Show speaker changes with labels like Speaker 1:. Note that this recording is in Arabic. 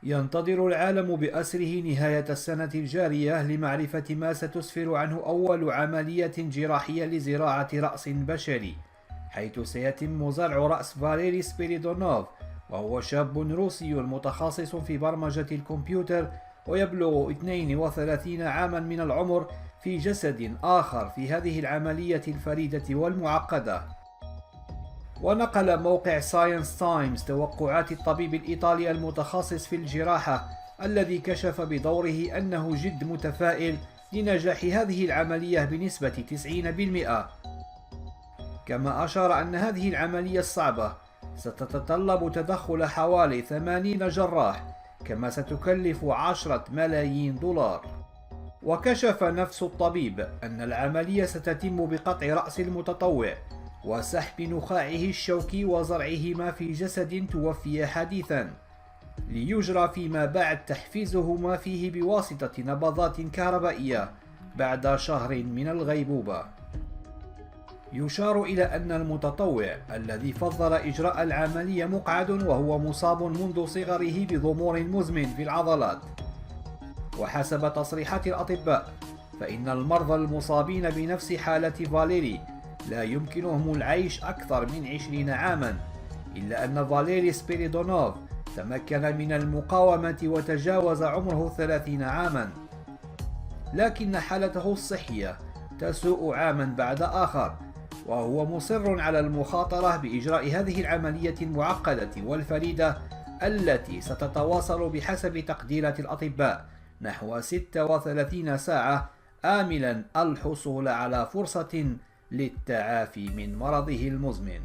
Speaker 1: ينتظر العالم بأسره نهاية السنة الجارية لمعرفة ما ستسفر عنه أول عملية جراحية لزراعة رأس بشري، حيث سيتم زرع رأس فاليري سبيريدونوف، وهو شاب روسي متخصص في برمجة الكمبيوتر ويبلغ 32 عاما من العمر، في جسد آخر في هذه العملية الفريدة والمعقدة. ونقل موقع ساينس تايمز توقعات الطبيب الإيطالي المتخصص في الجراحة الذي كشف بدوره أنه جد متفائل لنجاح هذه العملية بنسبة 90%. كما أشار أن هذه العملية الصعبة ستتطلب تدخل حوالي 80 جراح، كما ستكلف 10 ملايين دولار. وكشف نفس الطبيب أن العملية ستتم بقطع رأس المتطوع وسحب نخاعه الشوكي وزرعهما في جسد توفي حديثا، ليجرى فيما بعد تحفيزهما فيه بواسطة نبضات كهربائية بعد شهر من الغيبوبة. يشار إلى أن المتطوع الذي فضل إجراء العملية مقعد وهو مصاب منذ صغره بضمور مزمن في العضلات. وحسب تصريحات الأطباء فإن المرضى المصابين بنفس حالة فاليري لا يمكنهم العيش أكثر من 20 عاما، إلا أن فاليري سبيريدونوف تمكن من المقاومة وتجاوز عمره 30 عاما، لكن حالته الصحية تسوء عاما بعد آخر، وهو مصر على المخاطرة بإجراء هذه العملية المعقدة والفريدة التي ستتواصل بحسب تقديرات الأطباء نحو 36 ساعة، آملا الحصول على فرصة للتعافي من مرضه المزمن.